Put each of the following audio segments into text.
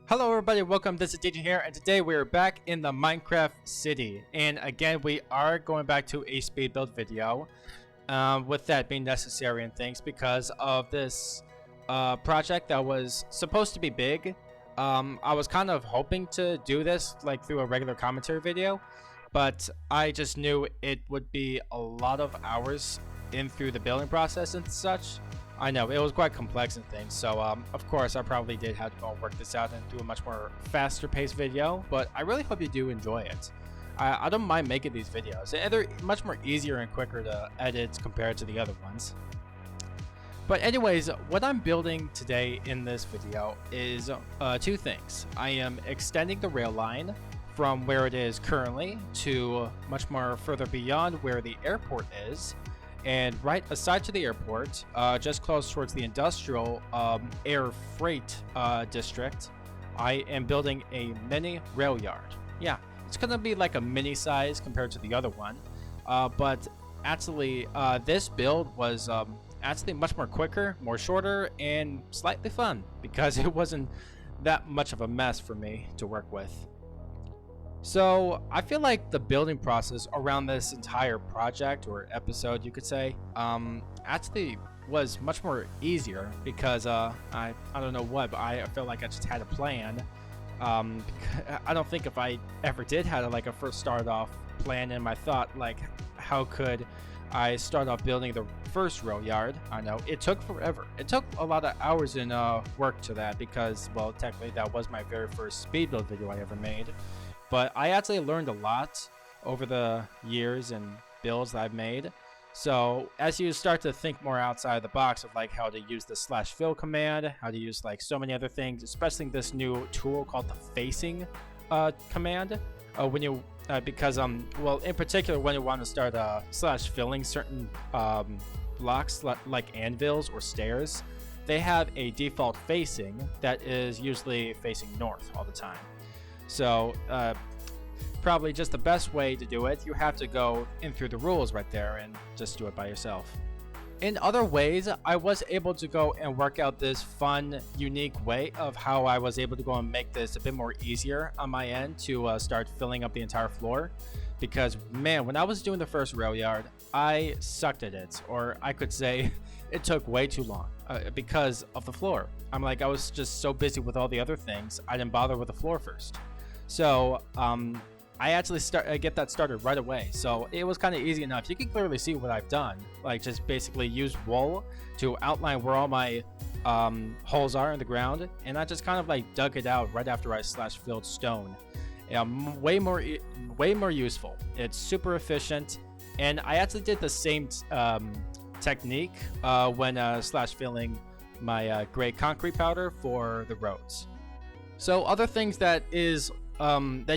Hello everybody, welcome, this is DJ here, and today we are back in the Minecraft city. And again, we are going back to a speed build video, with that being necessary and things because of this project that was supposed to be big. I was kind of hoping to do this like through a regular commentary video, but I just knew it would be a lot of hours in through the building process and such. I know, it was quite complex and things, so of course I probably did have to go and work this out and do a much more faster paced video, but I really hope you do enjoy it. I don't mind making these videos, and they're much more easier and quicker to edit compared to the other ones. But anyways, what I'm building today in this video is two things. I am extending the rail line from where it is currently to much more further beyond where the airport is. And right aside to the airport, just close towards the industrial air freight district, I am building a mini rail yard. Yeah, it's gonna be like a mini size compared to the other one, but actually this build was actually much more quicker, more shorter, and slightly fun because it wasn't that much of a mess for me to work with. So I feel like the building process around this entire project or episode, you could say, actually was much more easier because I don't know what, but I felt like I just had a plan. I don't think if I ever did had like a first start off plan in my thought, like how could I start off building the first rail yard. I know it took forever. It took a lot of hours in work to that because, well, technically that was my very first speed build video I ever made. But I actually learned a lot over the years and builds that I've made. So as you start to think more outside the box of like how to use the /fill command, how to use like so many other things, especially this new tool called the facing command, when you because well, in particular when you want to start /filling certain blocks like anvils or stairs, they have a default facing that is usually facing north all the time. So probably just the best way to do it, you have to go in through the rules right there and just do it by yourself. In other ways, I was able to go and work out this fun, unique way of how I was able to go and make this a bit more easier on my end to start filling up the entire floor. Because man, when I was doing the first rail yard, I sucked at it, or I could say it took way too long because of the floor. I was just so busy with all the other things, I didn't bother with the floor first. So I actually get that started right away. So it was kind of easy enough. You can clearly see what I've done. Like just basically use wool to outline where all my holes are in the ground, and I just kind of like dug it out right after I /filled stone. Way more useful. It's super efficient, and I actually did the same technique when /filling my gray concrete powder for the roads. So other things that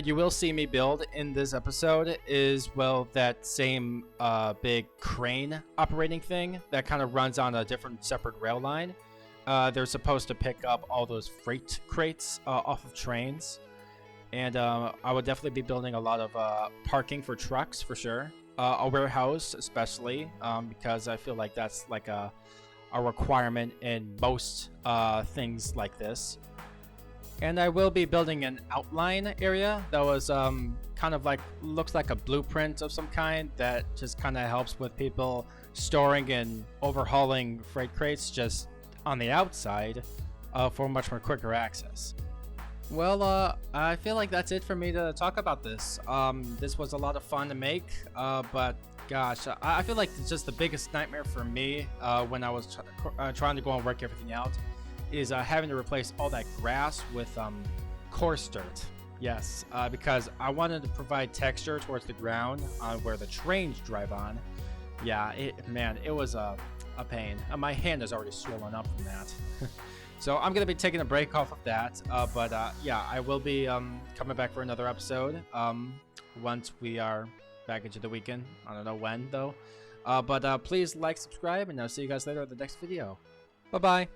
you will see me build in this episode is, well, that same big crane operating thing that kind of runs on a different separate rail line. They're supposed to pick up all those freight crates off of trains. And I would definitely be building a lot of parking for trucks for sure. A warehouse especially, because I feel like that's like a requirement in most things like this. And I will be building an outline area that was kind of like, looks like a blueprint of some kind that just kind of helps with people storing and overhauling freight crates just on the outside for much more quicker access. Well, I feel like that's it for me to talk about this. This was a lot of fun to make, but gosh, I feel like it's just the biggest nightmare for me when I was trying to go and work everything out is having to replace all that grass with coarse dirt. Yes, because I wanted to provide texture towards the ground on where the trains drive on. Yeah, it was a pain. My hand is already swollen up from that. So I'm going to be taking a break off of that. But yeah, I will be coming back for another episode once we are back into the weekend. I don't know when, though. But please like, subscribe, and I'll see you guys later in the next video. Bye-bye.